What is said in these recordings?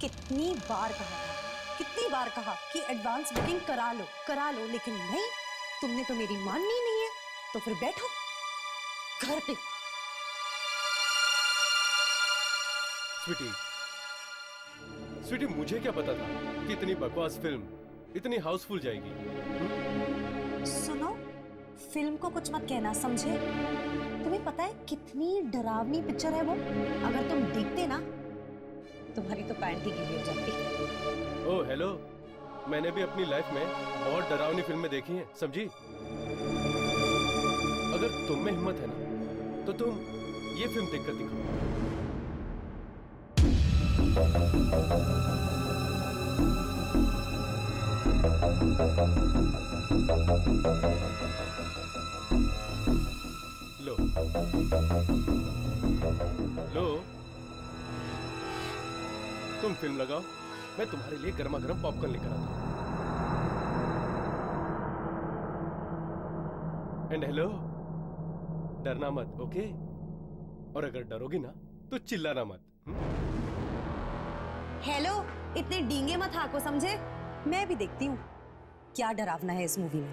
कितनी बार कहा था, कितनी बार कहा कि एडवांस बुकिंग करा लो, लेकिन नहीं, तुमने तो मेरी माननी नहीं है। तो फिर बैठो घर पे। स्वीटी, मुझे क्या पता था कि इतनी बकवास फिल्म इतनी हाउसफुल जाएगी। सुनो, फिल्म को कुछ मत कहना, समझे? तुम्हें पता है कितनी डरावनी पिक्चर है वो? अगर तुम देखते ना, तुम्हारी तो पैंट ही गीली हो जाती। ओह हेलो, मैंने भी अपनी लाइफ में बहुत डरावनी फिल्में देखी हैं, समझी? अगर तुम में हिम्मत है ना, तो तुम ये फिल्म देखकर दिखाओ। लो लो, तुम फिल्म लगाओ, मैं तुम्हारे लिए गर्मा गर्म पॉपकॉर्न लेकर आता हूं। एंड हेलो, डरना मत, ओके? और अगर डरोगी ना तो चिल्लाना मत। हेलो, इतने डींगे मत हाको, समझे? मैं भी देखती हूँ क्या डरावना है इस मूवी में।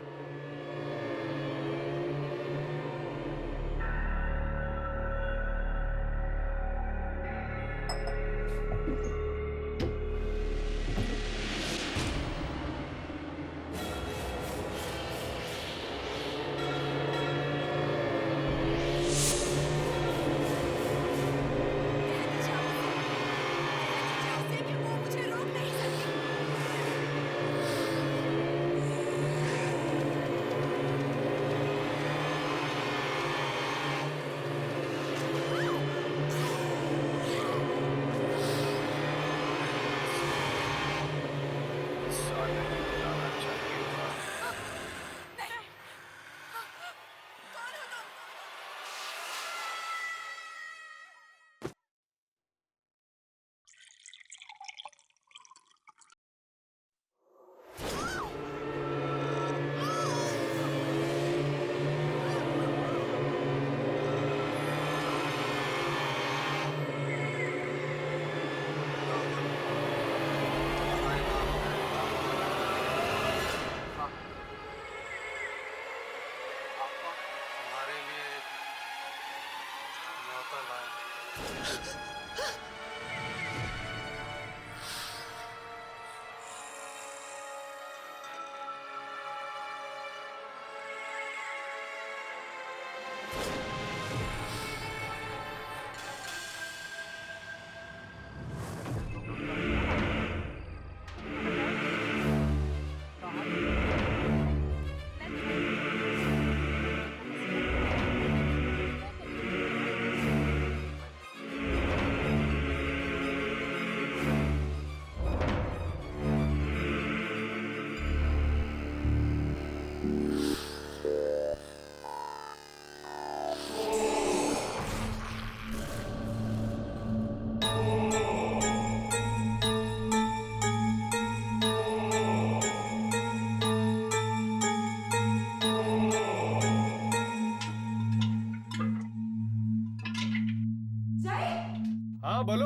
हाँ बोलो।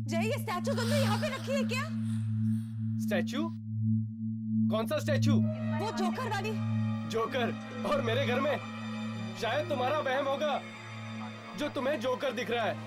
जय, ये स्टैचू तुमने यहाँ पे रखी है क्या? स्टैचू? कौन सा स्टैचू? वो जोकर वाली। जोकर? और मेरे घर में? शायद तुम्हारा वहम होगा जो तुम्हें जोकर दिख रहा है।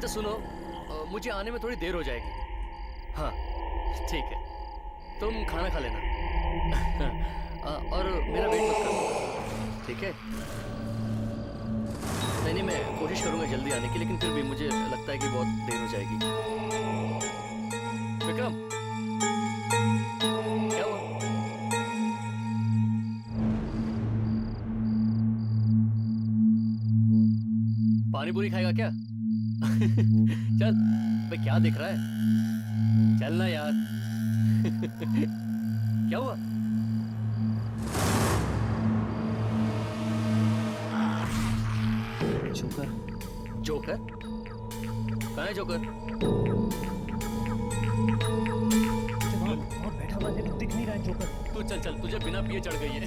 अच्छा सुनो, मुझे आने में थोड़ी देर हो जाएगी। हाँ ठीक है, तुम खाना खा लेना। और मेरा वेट मत करना, ठीक है? नहीं, मैं कोशिश करूंगा जल्दी आने की, लेकिन फिर भी मुझे लगता है कि बहुत देर हो जाएगी। विक्रम, क्या हुआ? पानी पूरी खाएगा क्या? चल, भाई क्या देख रहा है? चल ना यार। क्या हुआ? जोकर? जोकर? कहाँ है जोकर? और बैठा हुआ है, दिख नहीं रहा है जोकर। तू चल, तुझे बिना पिए चढ़ गई है।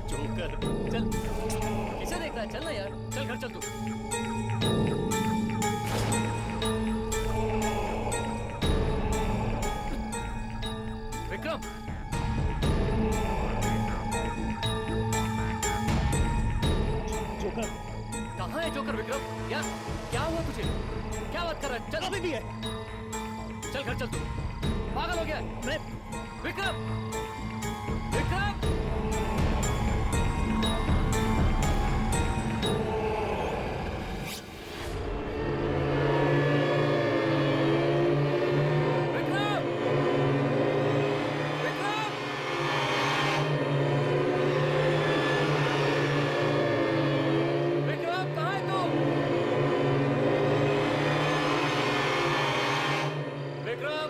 जोकर, चल। किसे देख रहा है? चल ना यार, चल घर चल तू। विक्रम, जोकर कहाँ है जोकर? विक्रम यार, क्या हुआ तुझे? क्या बात कर रहा है? चल अभी भी है। चल घर चल तू। पागल हो गया है? मैं विक्रम, विक्रम, विक्रम, विक्रम, विक्रम, कहाँ है तू? विक्रम,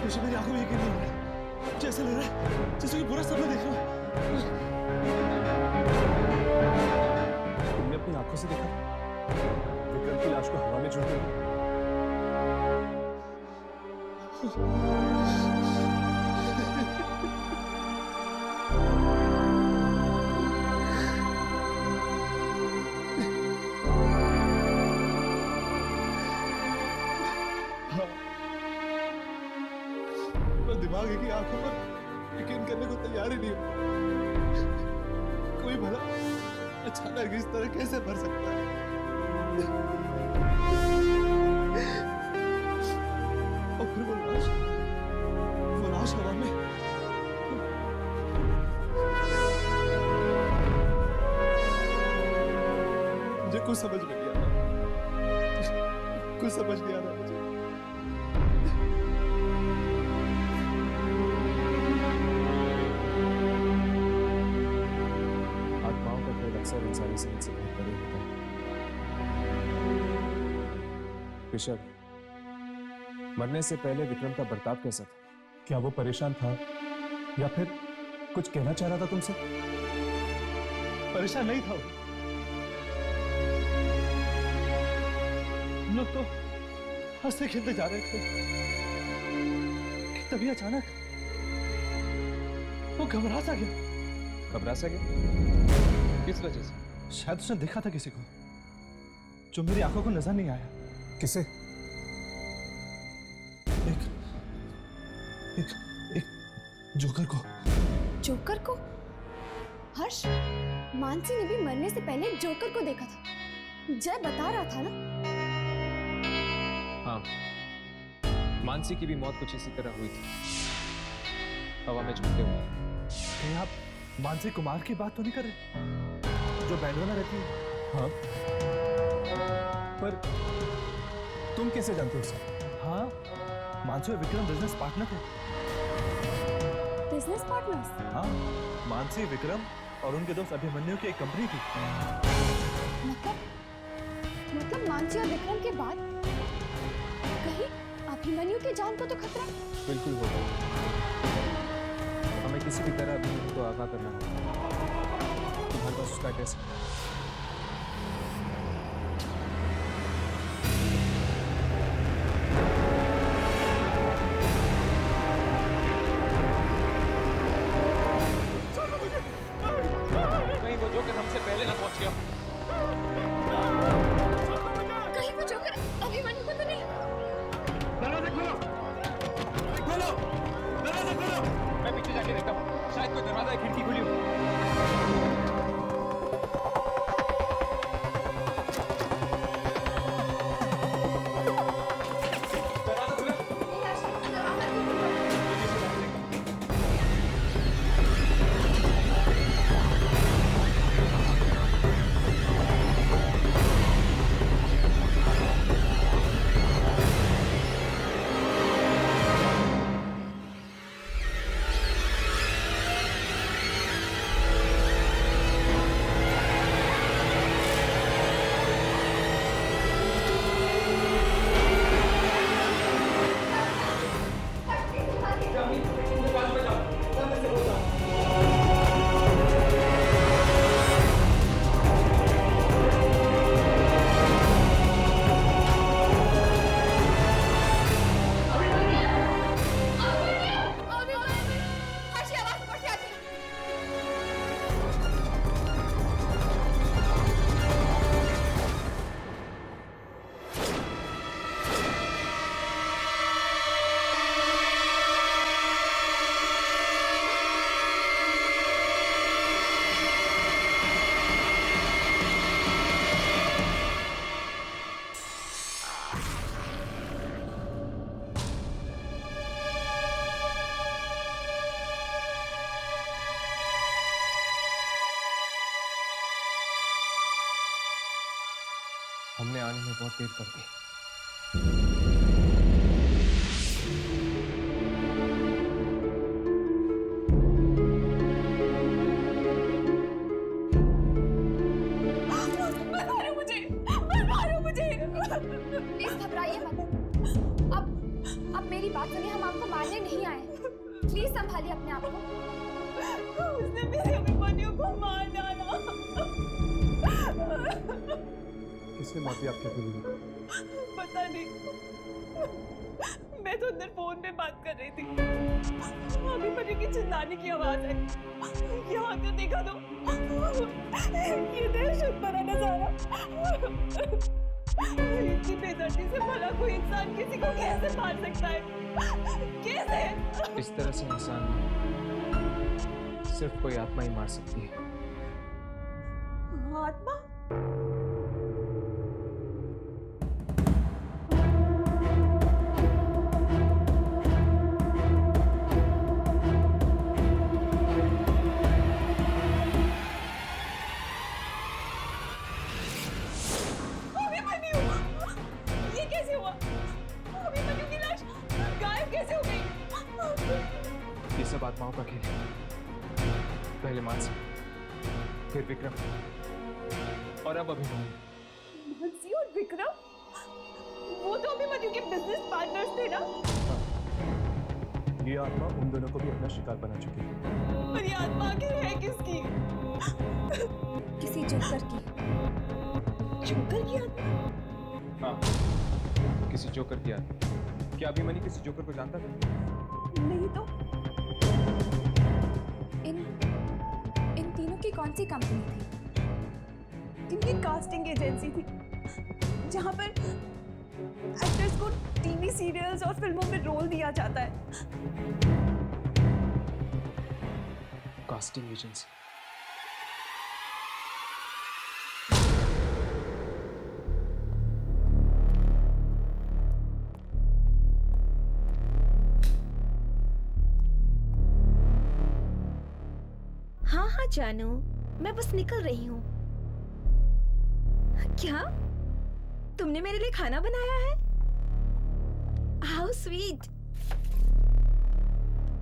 मुझे मेरी आंखों में यकीन नहीं हो रहा। जैसे लग रहा है जैसे कोई बुरा सपना देख रहा हूँ। तुमने अपनी आंखों से देखा विक्रम की लाश को हवा में झूलते हुए? दिमाग की आंखों पर यकीन करने को तैयार ही नहीं हो। कोई भला अचानक इस तरह कैसे भर सकता है? और फिर वो लाश हवा में। मुझे कुछ समझ में नहीं आ रहा, कुछ समझ नहीं आ रहा मुझे। अक्सर इंसानी समझ से बहुत परे होता है। ऋषभ, मरने से पहले विक्रम का बर्ताव कैसा था? क्या वो परेशान था या फिर कुछ कहना चाह रहा था तुमसे? परेशान नहीं था वो। हम लोग तो हंसते खेलते जा रहे थे कि तभी अचानक वो घबरा सा गया। घबरा सा गया? किस वजह से? शायद उसने देखा था किसी को जो मेरी आंखों को नजर नहीं आया। किसे? एक एक एक जोकर को। जोकर को? हर्ष, मानसी ने भी मरने से पहले जोकर को देखा था। जय बता रहा था ना। हाँ, मानसी की भी मौत कुछ इसी तरह हुई थी, हवा में झूलते हुए। कहीं आप मानसी कुमार की बात तो नहीं कर रहे जो बैंगलोर में रहती है? हाँ, पर तुम कैसे जानते हो उसे? हाँ, मानसी और विक्रम बिजनेस पार्टनर थे। Business partners? हाँ, मानसी, विक्रम और उनके दोस्त अभिमन्यु की एक कंपनी थी। मतलब मानसी और विक्रम के बाद कहीं अभिमन्यु की जान को तो खतरा? बिल्कुल होगा। हमें किसी भी तरह अभिमन्यु को आगाह करना होगा। तुम्हारे पास उसका एड्रेस है? कहीं वो जोकर हमसे पहले ना पहुंच गया। कहीं वो जोकर अभिमन्यु को तो नहीं? दरवाजा खोलो! खोलो! दरवाजा खोलो! मैं पीछे जाके देखता हूँ, शायद कोई दरवाजा या खिड़की खुली हो। हमने आने में बहुत देर कर दी। प्लीज घबराइए मत। अब मेरी बात सुनिए, हम आपको मारने नहीं आए। प्लीज संभालिए अपने आप को। उसने मेरे अभिमन्यु को मार डाला। किसने मार दिया आपके अभिमन्यु को? पता नहीं, मैं तो अंदर फोन पे बात कर रही थी। अभिमन्यु की चिल्लाने की आवाज है। यहाँ आकर देखा तो ये दहशत भरा नजारा। इतनी बेदर्दी से भला कोई इंसान किसी को कैसे मार सकता है? कैसे? इस तरह से इंसान सिर्फ कोई आत्मा ही मार सकती है। आत्मा? ये सब आत्माओं का खेल है। पहले मानसी, फिर विक्रम और अब अभिमन्यु। मानसी और विक्रम? वो तो अभिमन्यु के बिजनेस पार्टनर्स थे ना? ये आत्मा उन दोनों को भी अपना शिकार बना चुकी है। और ये आत्मा आखिर है किसकी? किसी जोकर की। जोकर की आत्मा? हाँ, किसी जोकर की आत्मा। क्या अभिमन्यु किसी जोकर को जानता था? नहीं तो। इन तीनों की कौन सी कंपनी थी? इनकी कास्टिंग एजेंसी थी जहां पर एक्टर्स को टीवी सीरियल्स और फिल्मों में रोल दिया जाता है। Casting agency. हाँ हाँ जानू, मैं बस निकल रही हूँ। क्या तुमने मेरे लिए खाना बनाया है? How sweet.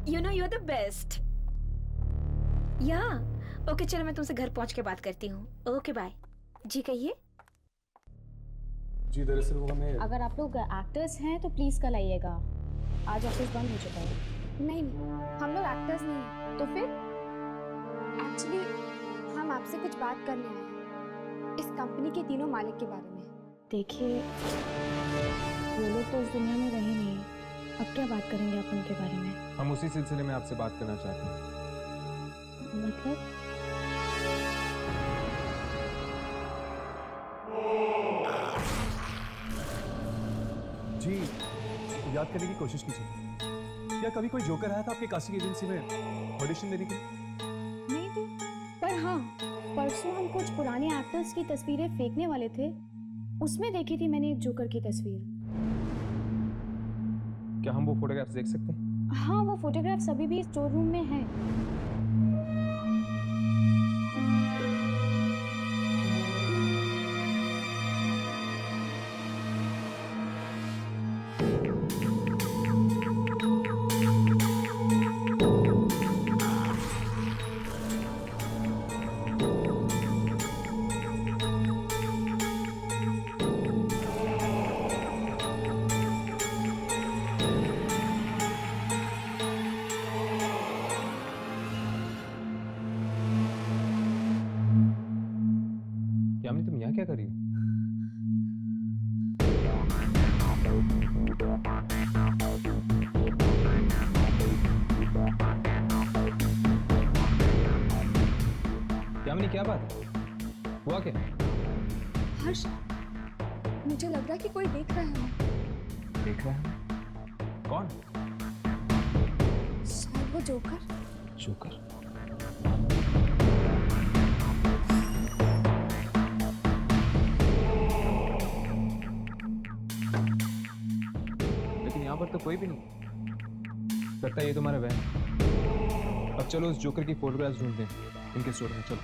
You know you are the best. या ओके, चलो मैं तुमसे घर पहुंच के बात करती हूँ। Okay bye. जी कहिए। जी दरअसल वो हमें अगर आप लोग एक्टर्स हैं तो प्लीज कल आइएगा, आज ऑफिस बंद हो चुका है। नहीं हम लोग एक्टर्स नहीं हैं। तो फिर एक्चुअली हम आपसे कुछ बात करने आए हैं इस कंपनी के तीनों मालिक के बारे में। देखिए, वो लोग तो इस दुनिया में रहे नहीं, अब क्या बात करेंगे आप उनके बारे में? हम उसी सिलसिले में आपसे बात करना चाहते हैं। मतलब? जी याद करने की कोशिश कीजिए, क्या कभी कोई जोकर आया था आपके कास्टिंग एजेंसी में ऑडिशन देने के लिए? नहीं तो, पर हाँ, परसों हम कुछ पुराने एक्टर्स की तस्वीरें फेंकने वाले थे, उसमें देखी थी मैंने एक जोकर की तस्वीर। क्या हम वो फोटोग्राफ्स देख सकते हैं? हाँ, वो फोटोग्राफ्स अभी भी स्टोर रूम में हैं। यामिनी, तुम यहाँ क्या कर रही हो? यामिनी क्या बात है? हुआ क्या? हर्ष, मुझे लग रहा है कि कोई देख रहा है हमें। देख रहा है? कौन? शायद वो जोकर। जोकर? लेकिन यहाँ पर तो कोई भी नहीं। लगता है ये तुम्हारा वहम। अब चलो उस जोकर की फोटोग्राफ्स ढूंढते हैं इनके स्टोर में। चलो।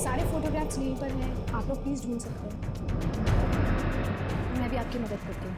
सारे फोटोग्राफ्स यहीं पर हैं, आप लोग प्लीज ढूंढ सकते हैं। मैं भी आपकी मदद करती हूँ।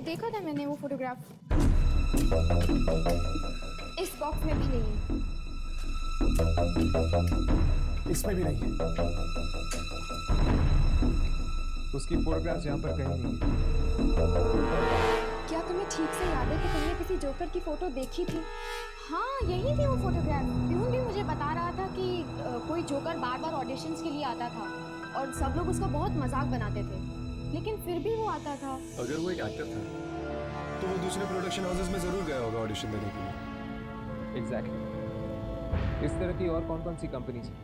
देखा था मैंने वो फोटोग्राफ। इस बॉक्स में भी नहीं है। इसमें भी नहीं है। उसकी फोटोग्राफ्स यहाँ पर कहीं नहीं है। क्या तुम्हें ठीक से याद है कि तुमने किसी जोकर की फोटो देखी थी। हाँ यही थी वो फोटोग्राफ। प्यून भी मुझे बता रहा था कि कोई जोकर बार बार ऑडिशंस के लिए आता था और सब लोग उसका बहुत मजाक बनाते थे, लेकिन फिर भी वो आता था। अगर वो एक एक्टर था तो वो दूसरे प्रोडक्शन हाउसेस में जरूर गया होगा ऑडिशन देने के लिए। एग्जैक्टली। इस तरह की और कौन-कौन सी कंपनीज हैं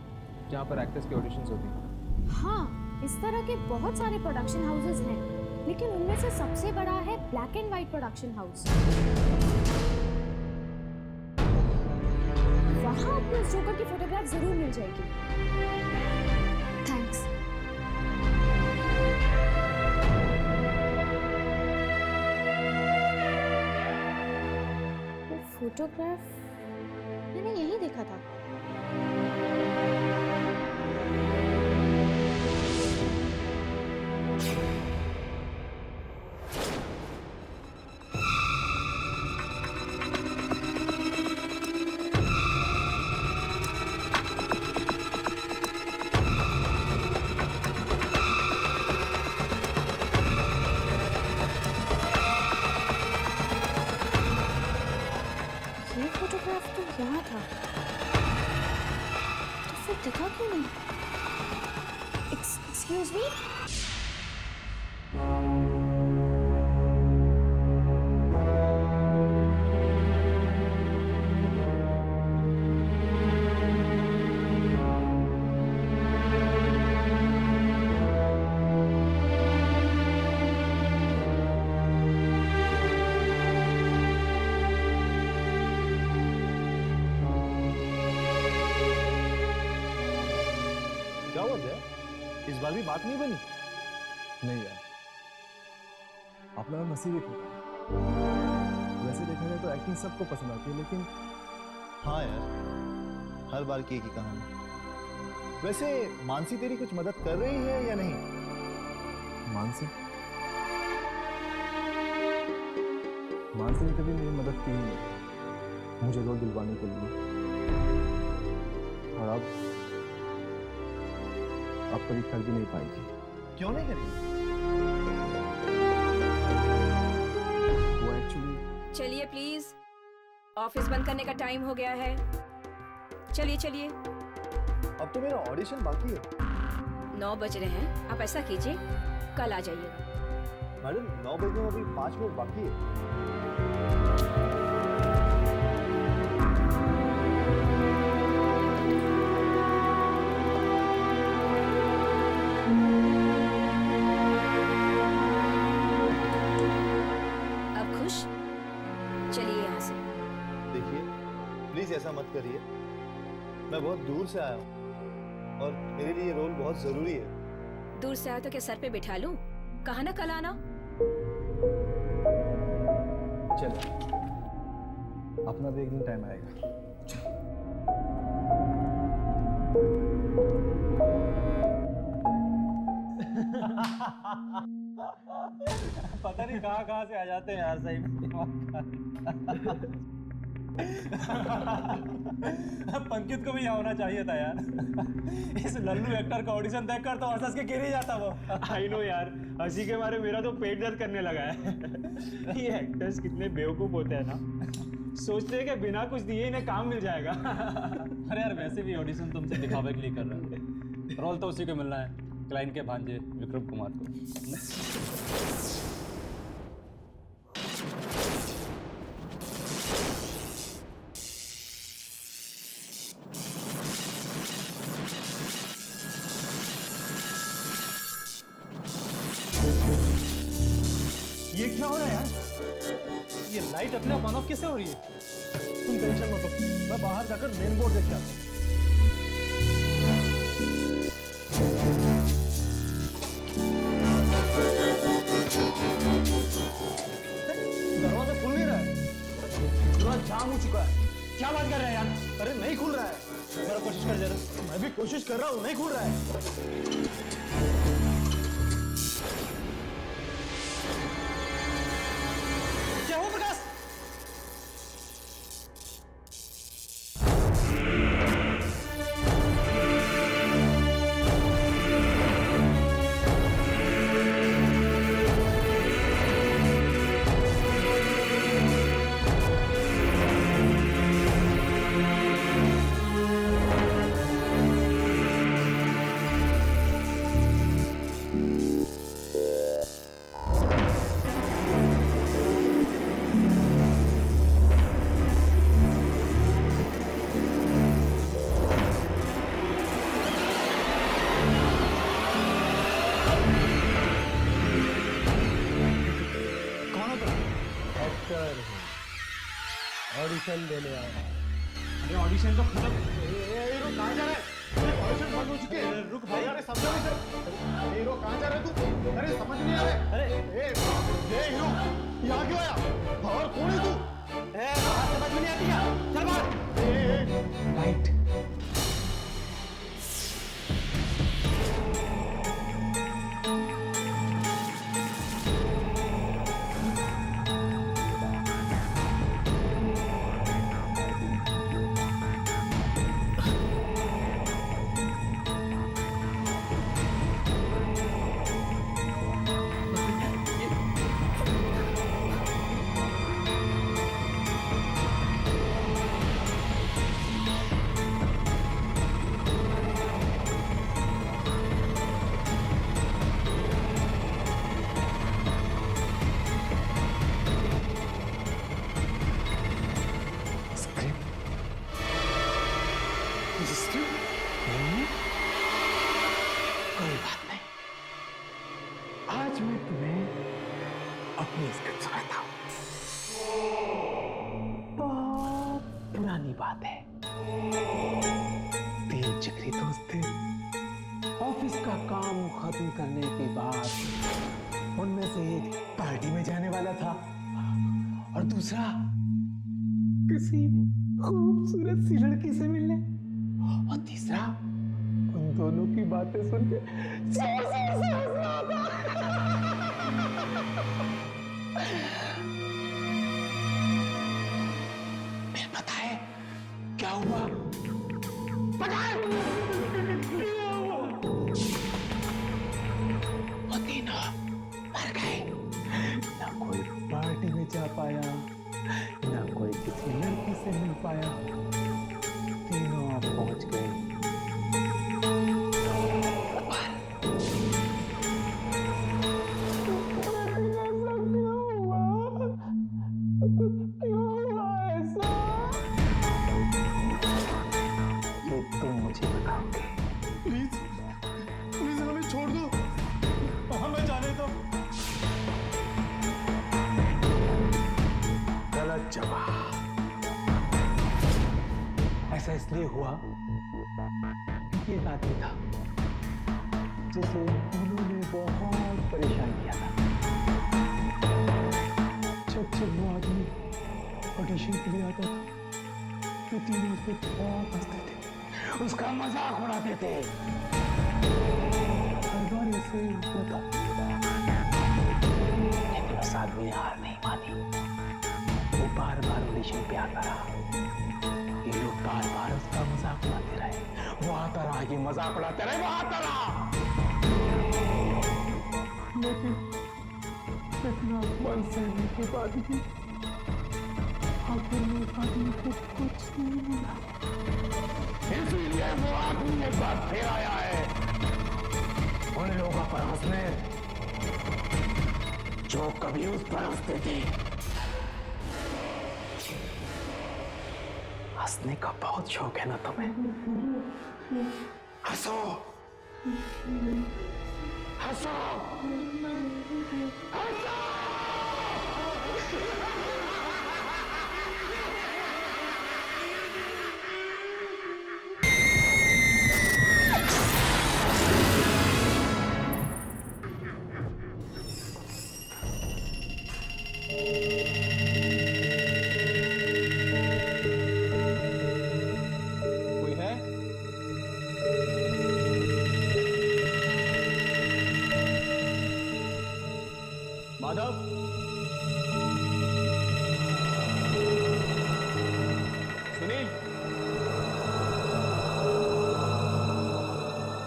जहाँ पर एक्टर्स की ऑडिशंस होती हैं? हाँ, इस तरह के बहुत सारे प्रोडक्शन हाउसेस हैं, लेकिन उनमें से सबसे बड़ा है black and white production house. वहाँ आपको उस जोकर की फोटोग्राफ जरूर मिल जाएगी। थैंक्स। वो फोटोग्राफ मैंने यही देखा था। ये फोटोग्राफ तो यहाँ था, तो फिर दिखा क्यों नहीं? Excuse me? क्या हुआ जय? इस बार भी बात नहीं बनी? नहीं यार, अपना नसीब एक होता है। वैसे देखा जाए तो एक्टिंग सबको पसंद आती है, लेकिन हाँ यार, हर बार की एक ही कहानी। वैसे मानसी तेरी कुछ मदद कर रही है या नहीं? मानसी ने कभी मेरी मदद की ही नहीं, मुझे रोल दिलवाने के लिए। और अब कभी कर भी नहीं पाएगी। क्यों नहीं करेगी? वो एक्चुअली चलिए प्लीज, ऑफिस बंद करने का टाइम हो गया है। चलिए चलिए। अब तो मेरा ऑडिशन बाकी है। 9 बज रहे हैं, आप ऐसा कीजिए कल आ जाइएगा। मैडम 9 बजने में अभी 5 मिनट बाकी है। अब खुश? चलिए यहाँ से। देखिए प्लीज ऐसा मत करिए, मैं बहुत दूर से आया हूँ और मेरे लिए ये रोल बहुत जरूरी है। दूर से आया तो क्या सर पे बिठा लूं? कहा ना कल आना। चलो, अपना भी एक दिन टाइम आएगा। पता नहीं कहाँ से आ जाते हैं यार, सही में। पंकित को भी यहाँ होना चाहिए था यार। इस लल्लू एक्टर का ऑडिशन देखकर तो हंस के गिर ही जाता वो। आई नो यार, हंसी के मारे मेरा तो पेट दर्द करने लगा है। ये एक्टर्स कितने बेवकूफ होते हैं ना, सोचते हैं कि बिना कुछ दिए इन्हें काम मिल जाएगा। अरे यार वैसे भी ऑडिशन तुमसे दिखावे के लिए कर रहे हैं, रोल तो उसी को मिलना है, क्लाइंट के भांजे विक्रम कुमार को। ये क्या हो रहा है यार? ये लाइट अपने आप ऑन ऑफ कैसे हो रही है? तुम टेंशन मत लो, मैं बाहर जाकर मेन बोर्ड देख के आता हूँ। दरवाजा खुल नहीं रहा है, दरवाजा जाम हो चुका है। क्या बात कर रहे हैं यार? अरे नहीं खुल रहा है। मेरा कोशिश कर जरा। मैं भी कोशिश कर रहा हूँ, नहीं खुल रहा है। क्या हुआ प्रकाश? ऑडिशन देने आया है। अरे ऑडिशन तो खत्म। हीरो कहाँ जा रहा है? ऑडिशन बंद हो चुकी है। रुक भाई, अरे समझो इसे। हीरो कहाँ जा रहा है तू? अरे समझ नहीं आ रहा। अरे ए हीरो, यहाँ क्यों आया? और कौन है तू? बात समझ में नहीं आती क्या? चल बाहर। राइट। कोई बात नहीं, आज मैं तुम्हें अपनी स्क्रिप्ट सुनाता हूँ। बहुत पुरानी बात है। तीन जिगरी दोस्त थे। ऑफिस का काम खत्म करने के बाद उनमें से एक पार्टी में जाने वाला था और दूसरा किसी खूबसूरत सी लड़की से मिलने, और तीसरा उन दोनों की बातें सुन के जोर जोर से हंस रहा था। फिर पता है क्या हुआ? पता है वो तीनों मर गए। ना कोई पार्टी में जा पाया, ना कोई किसी लड़की से मिल पाया। तीनों आप पहुंच गए इसलिए हुआ कि एक आदमी था जिसे उन्होंने बहुत परेशान किया था। जब वो आदमी ऑडिशन के लिए आता था तो तीनों उस पर बहुत हंसते थे, उसका मजाक उड़ाते थे। हर बार ऐसे ही होता था, लेकिन उस आदमी ने हार नहीं मानी। वो बार बार ऑडिशन पे आता रहा। ये लोग बार बार उसका मजाक उड़ाते रहे। वो आता रहा, ये मजाक उड़ाते रहे, वो आता रहा। लेकिन अपमान सहने के बाद भी आखिर में उस आदमी को कुछ नहीं मिला। इसलिए वो आदमी एक बार फिर आया है उन लोगों पर हंसने जो कभी उस पर हंसते थे। हंसने का बहुत शौक है ना तुम्हें? हंसो, हंसो, हंसो। माधव, सुनील,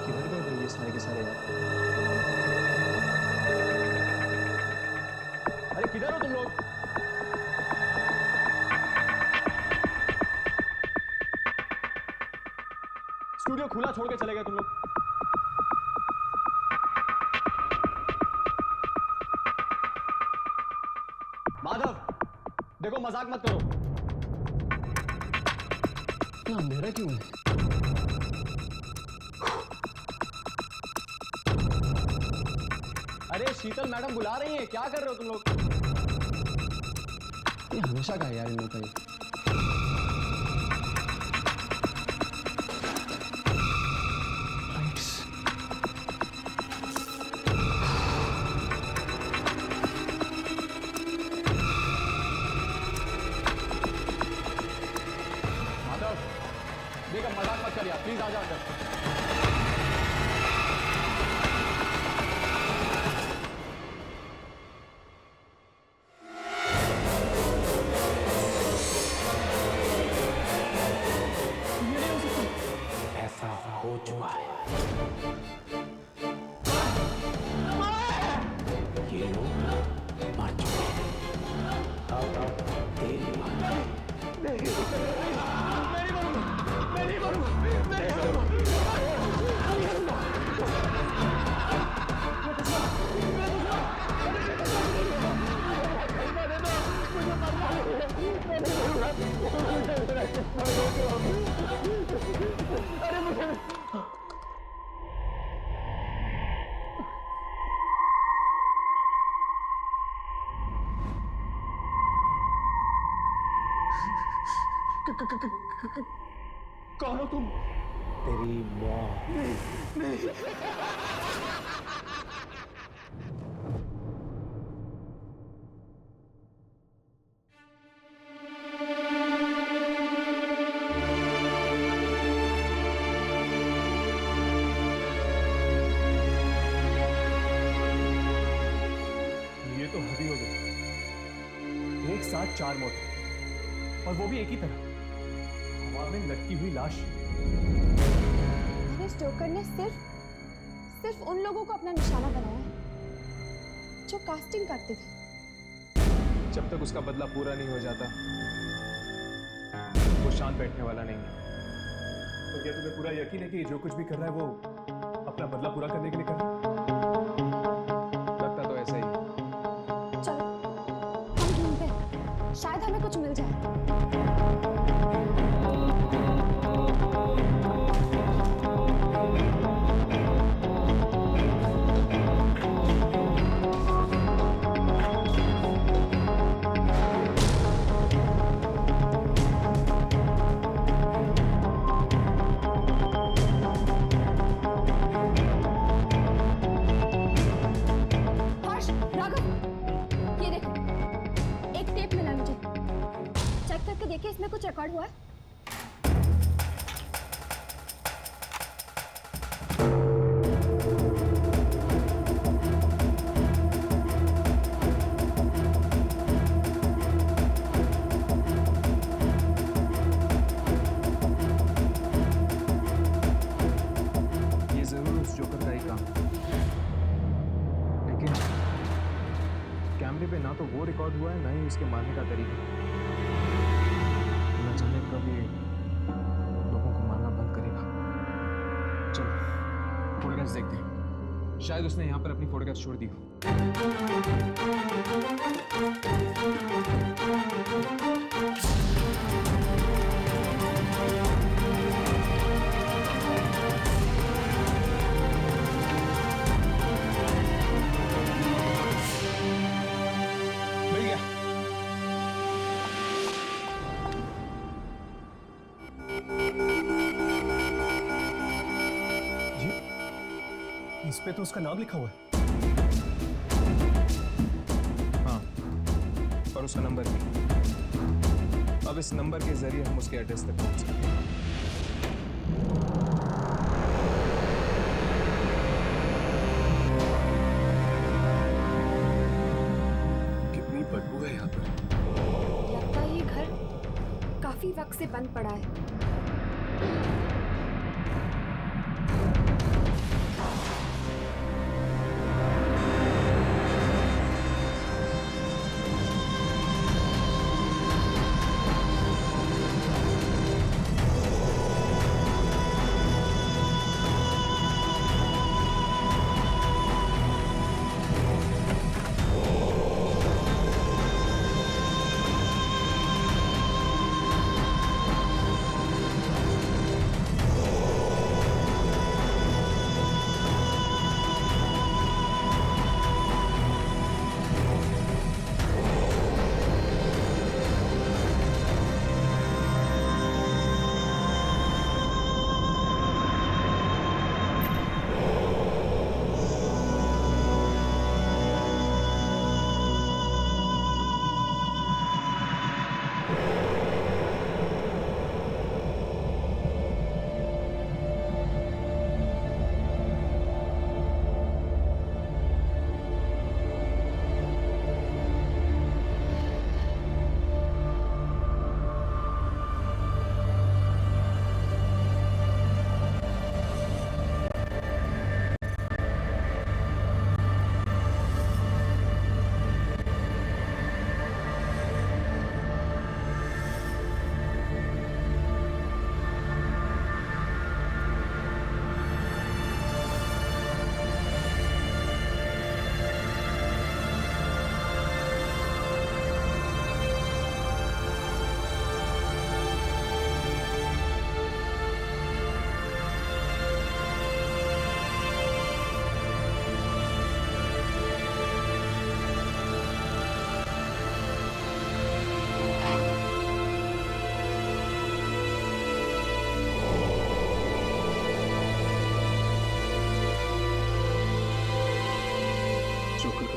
किधर गए भाई ये सारे के सारे यार? अरे किधर हो तुम लोग? स्टूडियो खुला छोड़ के चले गए तुम लोग। माधव, देखो मजाक मत करो। इतना अंधेरा क्यों है? अरे शीतल मैडम बुला रही हैं, क्या कर रहे हो तुम लोग? ये हमेशा का है यार इन लोगों का। मजाक मत करिए, प्लीज आ जाओ अंदर। ऐसा हो चुका है। ये लोग मर चुके हैं। अब तेरी बारी। कौन हो तुम? तेरी मौत। ये तो हद ही हो गई। एक साथ 4 मौतें, और वो भी एक ही तरह, हवा में लटकी हुई लाश। इस जोकर ने सिर्फ उन लोगों को अपना निशाना बनाया है जो कास्टिंग करते थे। जब तक उसका बदला पूरा नहीं हो जाता, वो शांत बैठने वाला नहीं है। तो क्या तुम्हें पूरा यकीन है कि जो कुछ भी कर रहा है वो अपना बदला पूरा करने के लिए कर रहा है? लगता तो ऐसा ही है। चलो हम ढूंढते हैं, शायद हमें कुछ मिल जाए। हर्ष, राघव, ये देखो, एक टेप मिला मुझे। चेक करके देखिए इसमें कुछ रिकॉर्ड हुआ है। ये जरूर उस जोकर का ही काम है। लेकिन कैमरे पे ना तो वो रिकॉर्ड हुआ है, ना ही उसके मारने का तरीका। न जाने कब ये लोगों को मारना बंद करेगा। चलो फोटोग्राफ्स देखते हैं, शायद उसने यहाँ पर अपनी फोटोग्राफ्स छोड़ दी हो। मिल गया। इस पे तो उसका नाम लिखा हुआ है। हाँ, और उसका नंबर भी। अब इस नंबर के जरिए हम उसके एड्रेस तक पहुंच सकते हैं। कितनी बदबू है यहाँ पर। लगता है ये घर काफी वक्त से बंद पड़ा है।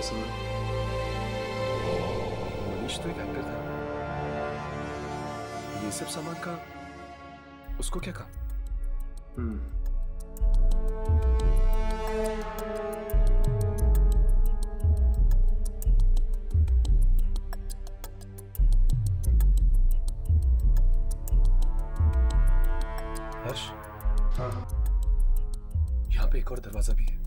तो सुनो, मनीष तो एक एक्टर था, ये सब सामान का उसको क्या कहा? हर्ष, हाँ, यहाँ पे एक और दरवाजा भी है।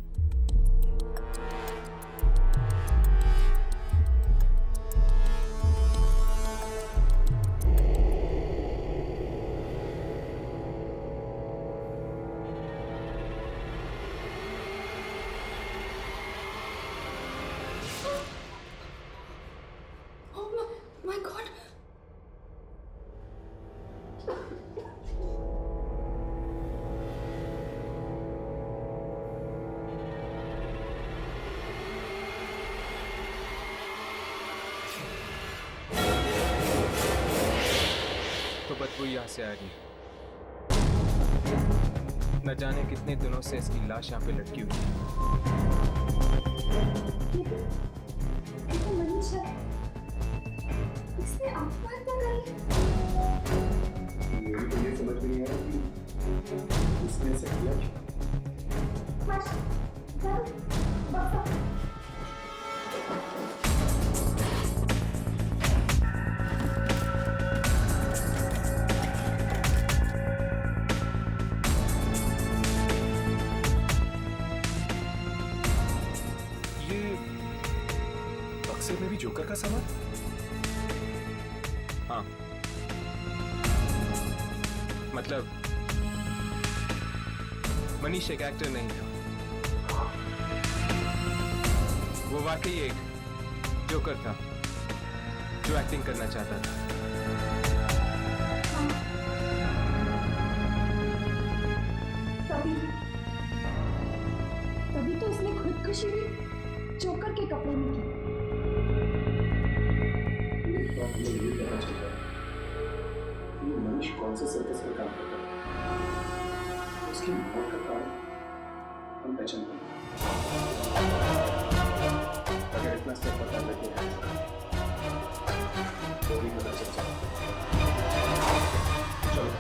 My God. तो बदबू यहाँ से आ रही है। न जाने कितने दिनों से इसकी लाश यहाँ पे लटकी हुई है। मनीष है। इसने आत्महत्या कर ली। मेरी तो ये समझ में नहीं आ रहा कि इसने ऐसा किया क्यों? ये बक्से में भी जोकर का सामान? हाँ, मतलब मनीष एक एक्टर नहीं था, वो वाकई एक जोकर था जो एक्टिंग करना चाहता था। तभी तो उसने खुदकुशी भी जोकर के कपड़े में की। ये पता चला कि मनीष कौन से सर्कस में काम करता है, उसकी मौत का कारण हम पहचान पाएंगे। अगर इतना सब पता लगे तो भी पता चल जाए। चलो।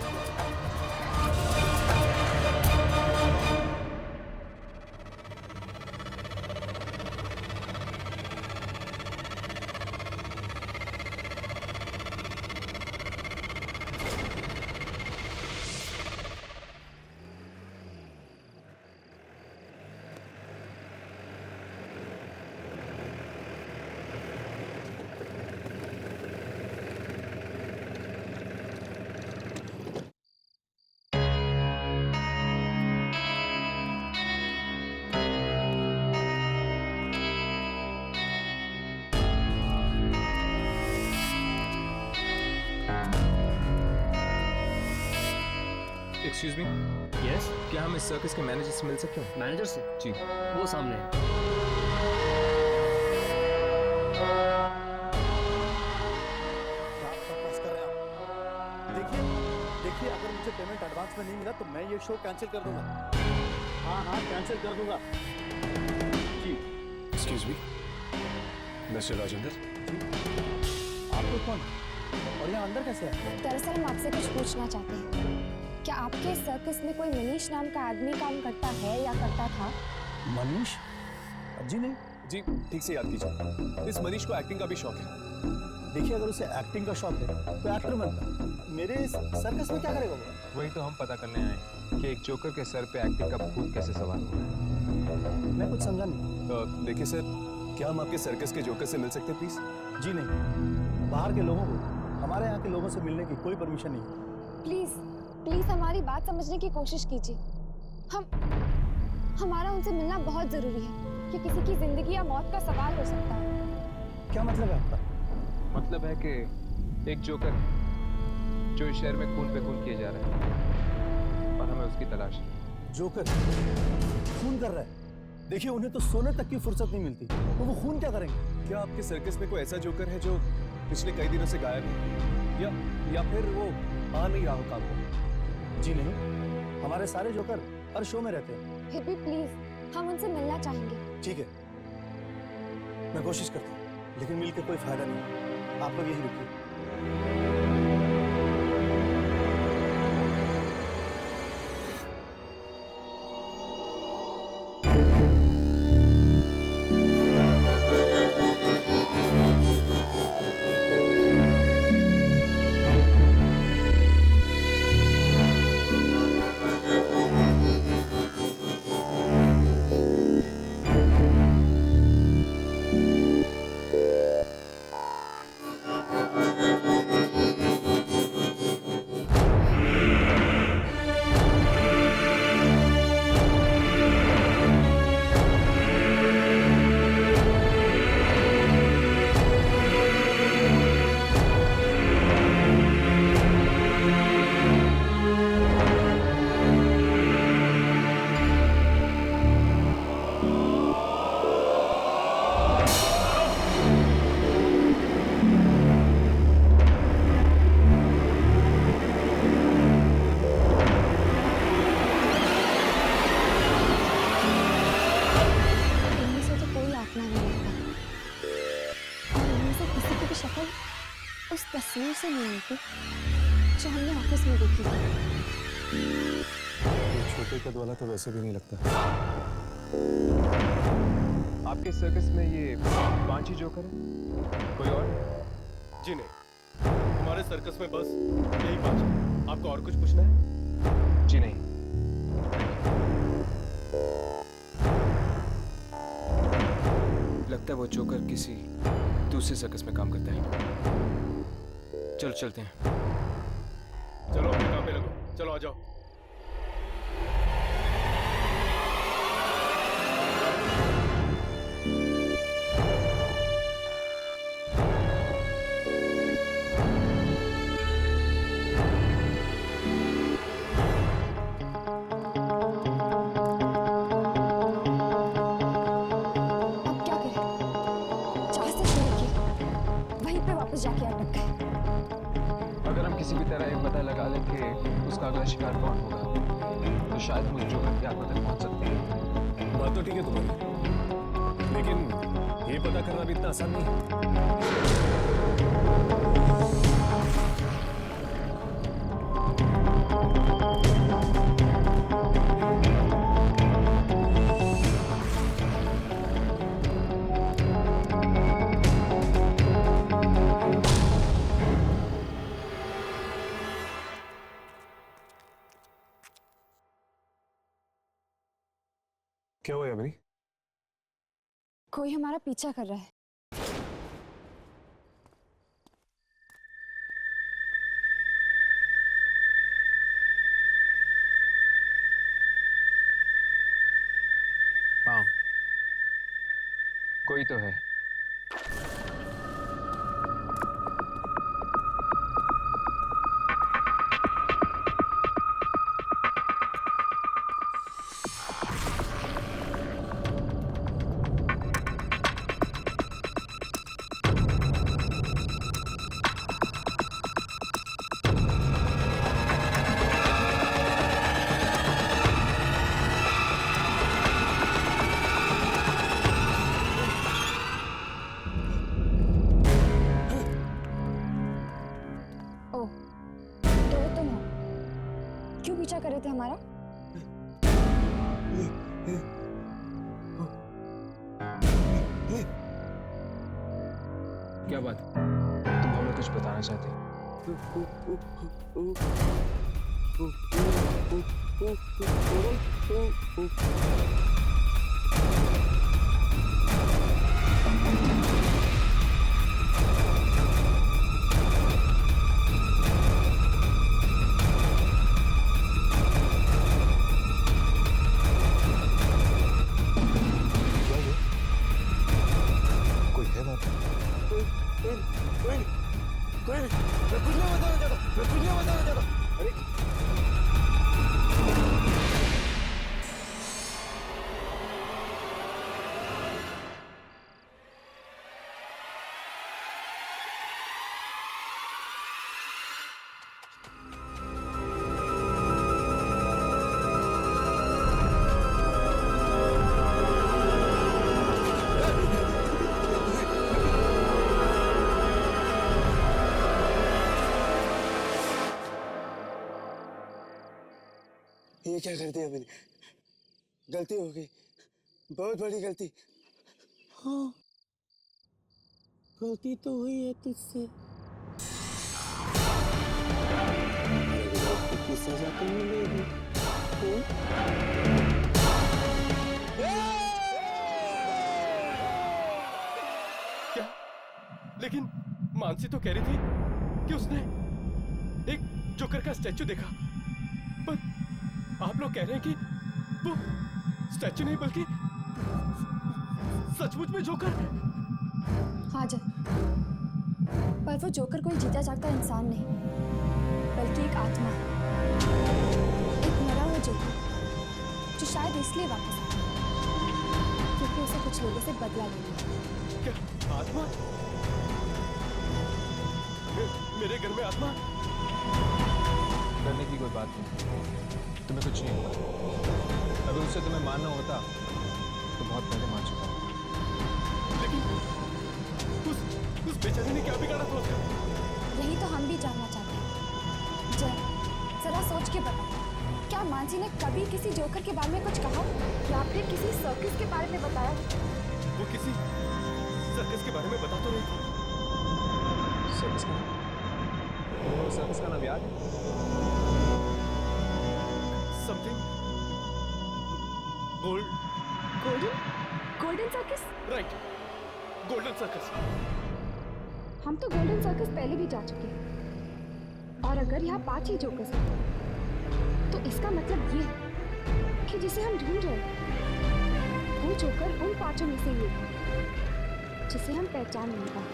एक्सक्यूज मी, यस, क्या हम इस सर्कस के मैनेजर से मिल सकते हैं? मैनेजर से? जी। वो सामने है। देखिए, अगर मुझे पेमेंट एडवांस में नहीं मिला तो मैं ये शो कैंसिल कर दूंगा। हाँ, कैंसिल कर दूंगा जी। Excuse me, mister Rajendra. आप लोग कौन और यहाँ अंदर कैसे है? दरअसल हम आपसे कुछ पूछना चाहते हैं। क्या आपके सर्कस में कोई मनीष नाम का आदमी काम करता है या करता था? मनीष? जी नहीं। जी, ठीक से याद कीजिए, इस मनीष को एक्टिंग का भी शौक है। देखिए, अगर उसे एक्टिंग का शौक है तो एक्टर बनता। मेरे सर्कस में क्या करेगा वो? वही तो हम पता करने आए हैं कि एक जोकर के सर पे एक्टिंग का भूत कैसे सवार हुआ है। मैं कुछ समझा नहीं। देखिए सर, क्या हम आपके सर्कस के जोकर से मिल सकते हैं प्लीज? जी नहीं, बाहर के लोगों को हमारे यहाँ के लोगों से मिलने की कोई परमिशन नहीं। प्लीज प्लीज हमारी बात समझने की कोशिश कीजिए। हमारा उनसे मिलना बहुत जरूरी है कि किसी की जिंदगी या मौत का सवाल हो सकता है। क्या मतलब है आपका? मतलब है कि एक जोकर जो इस शहर में खून पे खून किए जा रहा है और हमें उसकी तलाश है। जोकर खून कर रहा है? देखिए, उन्हें तो सोने तक की फुर्सत नहीं मिलती, तो वो खून क्या करेंगे? क्या आपके सर्कस में कोई ऐसा जोकर है जो पिछले कई दिनों से गायब है, या फिर वो आ नहीं रहा हो काम को? जी नहीं, हमारे सारे जोकर हर शो में रहते हैं। फिर भी प्लीज हम उनसे मिलना चाहेंगे। ठीक है, मैं कोशिश करता हूँ, लेकिन मिल के कोई फायदा नहीं। आप लोग यहीं रुकिए। उस तस्वीर से नहीं मिलती जो हमने ऑफिस में देखी थी। ये छोटे कद वाला तो वैसे भी नहीं लगता। आपके सर्कस में ये 5 ही जोकर है, कोई और? जी नहीं, हमारे सर्कस में बस यही 5 है। आपको और कुछ पूछना है? जी नहीं। लगता है वो जोकर किसी दूसरे सर्कस में काम करता है। चलो चलते हैं। चलो अपने काम पे लगो, चलो आ जाओ। अब क्या करें? जहां से शुरू किया वहीं पे वापस जाके अटक गए। अगर हम किसी भी तरह ये पता लगा लें कि उसका अगला शिकार कौन होगा, तो शायद मुझ जोकर के आत्मा तक पहुंच सकते हैं। बात तो ठीक है तुम्हारी, लेकिन ये पता करना भी इतना आसान नहीं है। क्या हुआ यामिनी? कोई हमारा पीछा कर रहा है। हाँ, कोई तो है। क्यों पीछा कर रहे थे हमारा? क्या बात? तुम हमें कुछ बताना चाहते हो? क्या कर दिया मैंने? गलती हो गई, बहुत बड़ी गलती। हाँ, गलती तो हुई है तुझसे, गलती की सजा तो मिलेगी। क्या? लेकिन मानसी तो कह रही थी कि उसने एक जोकर का स्टैचू देखा, पर आप लोग कह रहे हैं कि वो स्टैचू नहीं बल्कि सचमुच में जोकर। हाँ जय, पर वो जोकर कोई जीता जागता इंसान नहीं, बल्कि एक आत्मा है, एक मरा हुआ जोकर जो शायद इसलिए वापस आया क्योंकि उसे कुछ लोगों से बदला लेना है। क्या आत्मा? मेरे घर में आत्मा? डरने की कोई बात नहीं, तुम्हें कुछ नहीं होगा। अगर उससे तुम्हें मारना होता तो बहुत पहले मार चुका होता। लेकिन उस बेचारे ने क्या बिगाड़ा था उसका? यही तो हम भी जानना चाहते हैं। जय, जरा सोच के बता, क्या मानसी ने कभी किसी जोकर के बारे में कुछ कहा या फिर किसी सर्कस के बारे में बताया? वो किसी सर्कस के बारे में बता तो रही थी। सर्कस का नाम? सर्कस का नाम याद है? Something golden circus? Right, golden circus. हम तो गोल्डन सर्कस पहले भी जा चुके हैं, और अगर यहाँ 5 ही जोकर्स हैं तो इसका मतलब ये है कि जिसे हम ढूंढ रहे हैं वो जोकर उन 5 में से ये है जिसे हम पहचान नहीं पाए।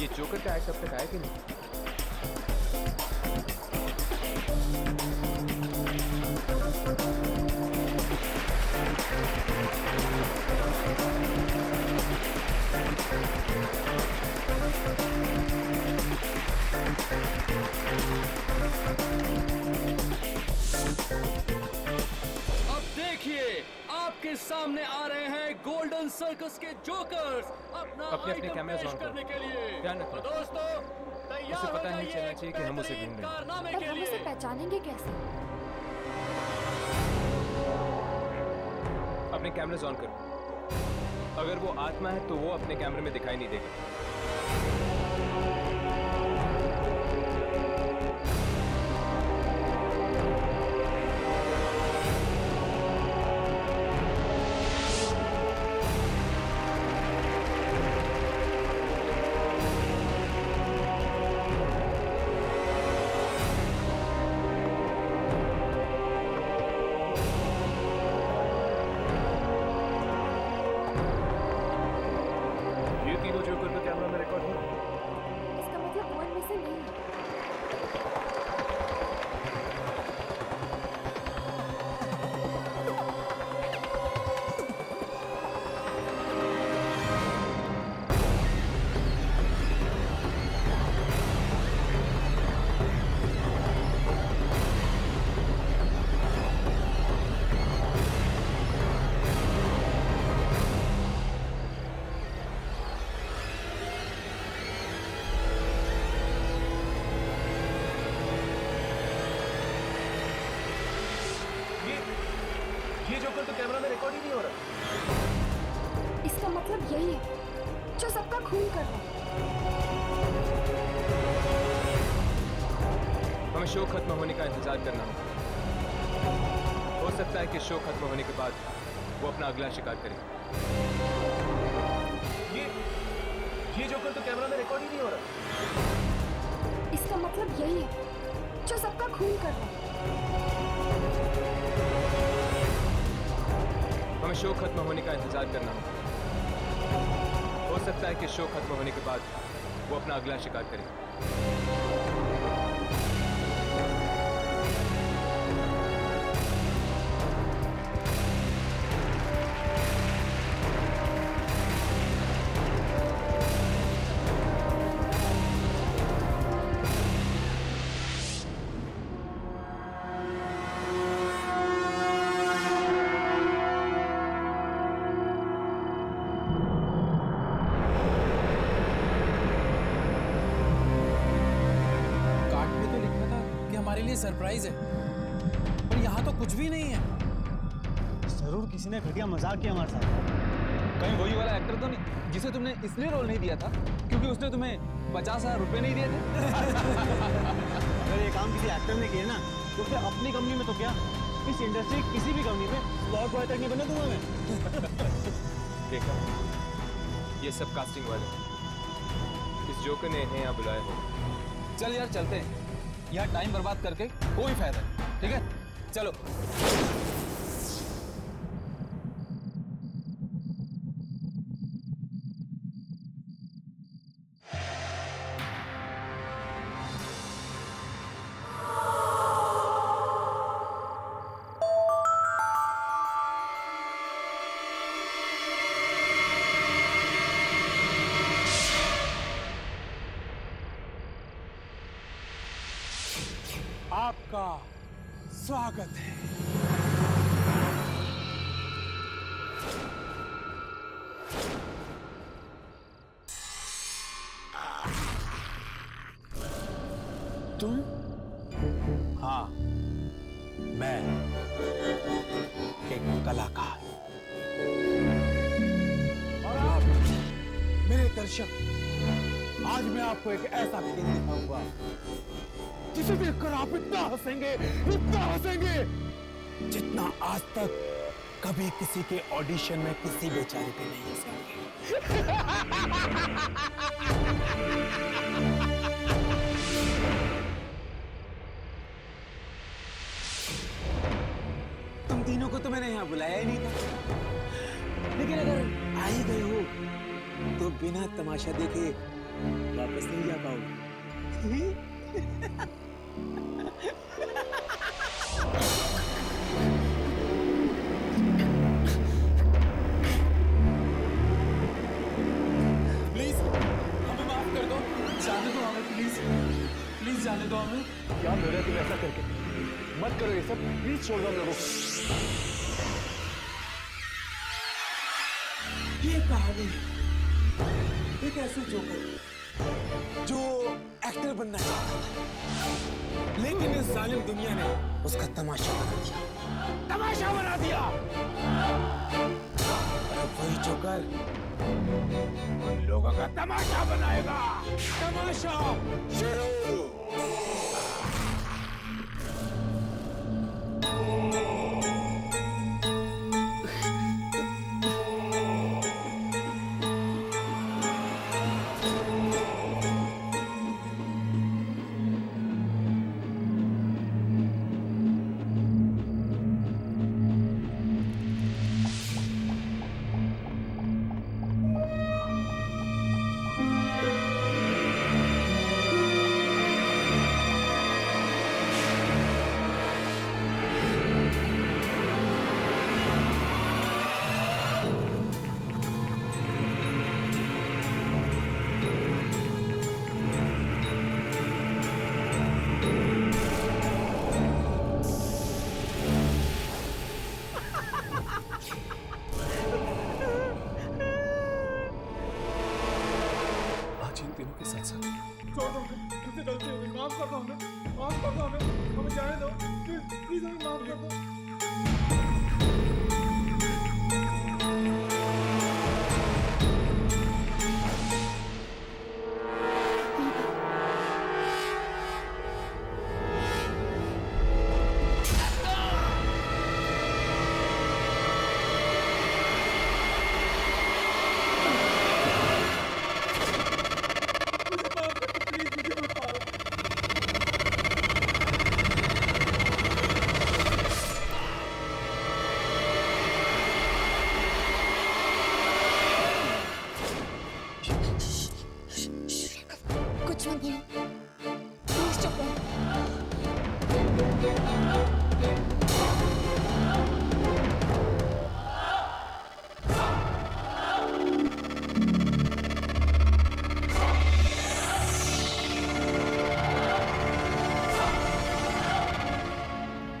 ये जोकर का एक्ट अब तक आया कि नहीं? अब देखिए, आपके सामने आ रहे हैं गोल्डन सर्कस के जोकर्स अपना अपने कैमरे पेश ऑन करो। करने के लिए। ध्यान रखो। तो दोस्तों, तैयार उसे हो पता नहीं जाइए चलना चाहिए कि हम उसे ढूंढ रहे हैं। कारनामे पर के हम लिए। उसे पहचानेंगे कैसे? अपने कैमरे ऑन करो। अगर वो आत्मा है तो वो अपने कैमरे में दिखाई नहीं देगा। ये तीनों जोकर का कैमरा में रिकॉर्ड हो रहा है। इसका मतलब वो इनमें से नहीं है। ये जोकर तो कैमरा में रिकॉर्ड ही नहीं हो रहा। इसका मतलब यही है जो सबका खून कर रहा है। हमें शो खत्म होने का इंतजार करना होगा। हो सकता है कि शो खत्म होने के बाद वो अपना अगला शिकार करे। ये जोकर तो कैमरा में रिकॉर्ड ही नहीं हो रहा। इसका मतलब यही है जो सबका खून कर रहा है। हमें शो खत्म होने का इंतजार करना होगा। हो सकता है कि शो खत्म होने के बाद वो अपना अगला शिकार करे। सरप्राइज है, पर यहाँ तो कुछ भी नहीं है। जरूर किसी ने घटिया मजाक किया हमारे साथ। कहीं वही वाला एक्टर तो नहीं जिसे तुमने इसलिए रोल नहीं दिया था क्योंकि उसने तुम्हें 50,000 रुपए नहीं दिए थे? अगर ये काम किसी एक्टर ने किया ना तो फिर अपनी कंपनी में तो क्या, इस इंडस्ट्री किसी भी कंपनी में स्लॉट बॉय तक नहीं बने दूंगा मैं। देखा, ये सब कास्टिंग वाले इस जोकर ने इन्हें यहाँ बुलाया है। चल यार चलते हैं, यहाँ टाइम बर्बाद करके कोई फायदा नहीं। ठीक है, चलो। आपका स्वागत है। तुम? हाँ, मैं एक कलाकार। और आप मेरे दर्शक, आज मैं आपको एक ऐसा खेल दिखाऊंगा जिसे देखकर आप इतना हंसेंगे जितना आज तक कभी किसी के ऑडिशन में किसी बेचारे पे नहीं हंसेंगे। तुम तीनों को तो मैंने यहाँ बुलाया ही नहीं था, लेकिन अगर आ ही गए हो तो बिना तमाशा देखे वापस नहीं जा पाओगे। प्लीज हमें माफ कर दो, जाने दो हमें, प्लीज जाने दो हमें। क्या हो रहा है तुम ऐसा करके? मत करो ये सब, प्लीज छोड़ दो हम लोगों को। ये कहानी एक ऐसे जोकर जो एक्टर बनना चाहता था, लेकिन इस जालिम दुनिया ने उसका तमाशा बना दिया। और अब वही जोकर उन लोगों का तमाशा बनाएगा। तमाशा शुरू।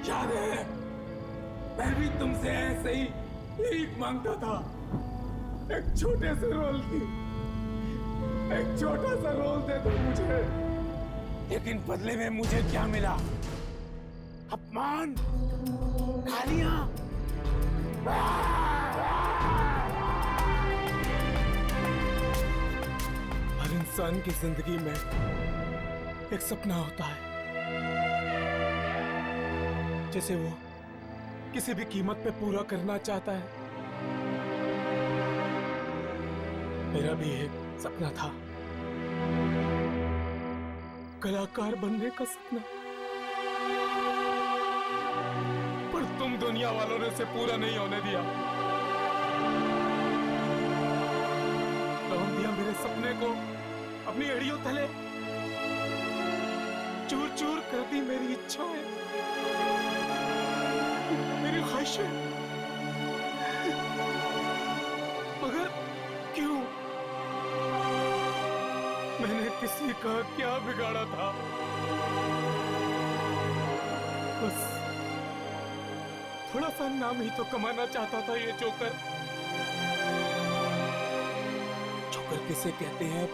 याद है, मैं भी तुमसे ऐसे ही भीख मांगता था, एक छोटे से रोल की, एक छोटा सा रोल दे दो मुझे। लेकिन बदले में मुझे क्या मिला? अपमान, गालियां। हर इंसान की जिंदगी में एक सपना होता है जिसे वो किसी भी कीमत पे पूरा करना चाहता है। मेरा भी एक सपना था, कलाकार बनने का सपना, पर तुम दुनिया वालों ने उसे पूरा नहीं होने दिया। कौन दिया मेरे सपने को अपनी एड़ियों तले, चूर चूर कर दी मेरी इच्छाएं, मेरी ख्वाहिशें। मगर क्यों? मैंने किसी का क्या बिगाड़ा था? बस थोड़ा सा नाम ही तो कमाना चाहता था ये जोकर। जोकर किसे कहते हैं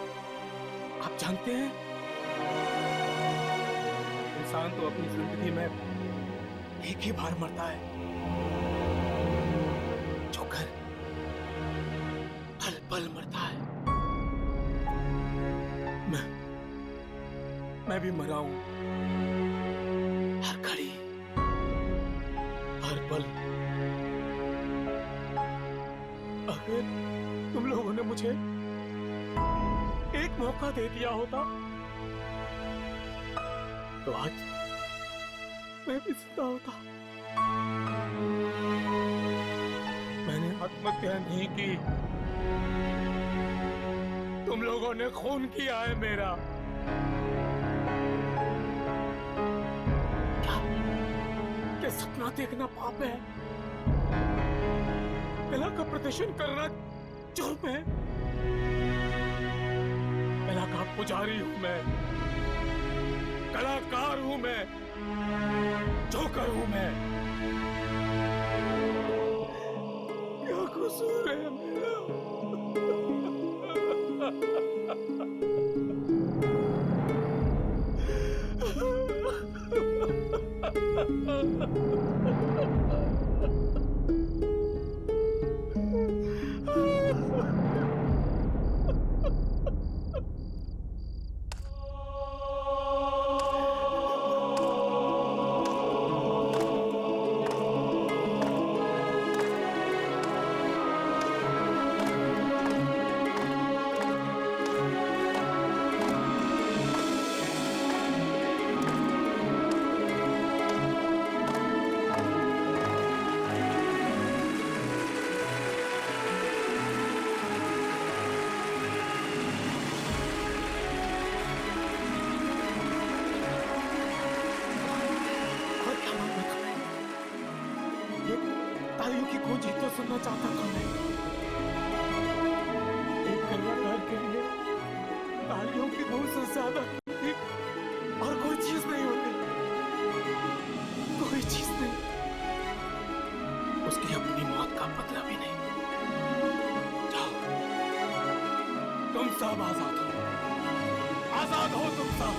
आप जानते हैं? इंसान तो अपनी जिंदगी में एक ही बार मरता है, जोकर पल पल मरता है। मैं भी मरा हूं, हर घड़ी, हर पल। अगर तुम लोगों ने मुझे एक मौका दे दिया होता तो आज मैं भी जिंदा होता। मैंने आत्महत्या नहीं की, तुम लोगों ने खून किया है मेरा। क्या सपना देखना पाप है? कला का प्रदर्शन करना जुर्म है? कला का पुजारी हूं मैं, कलाकार हूं मैं, जोकर हूं मैं। क्या कसूर है मेरा? तालियों की गूंज ही तो सुनना चाहता था मैं। एक कलाकार के लिए तालियों की गूंज से ज्यादा और कोई चीज नहीं होती, कोई चीज नहीं। उसकी अपनी मौत का मतलब ही नहीं। जाओ, तुम सब आजाद हो, आजाद हो तुम सब।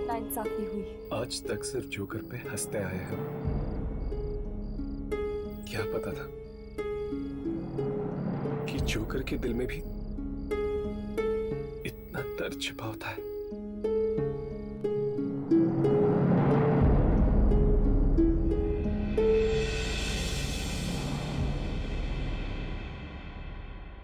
नाइंसाफी हुई। आज तक सिर्फ जोकर पे हंसते आए हैं। क्या पता था कि जोकर के दिल में भी इतना दर्द छिपा होता है।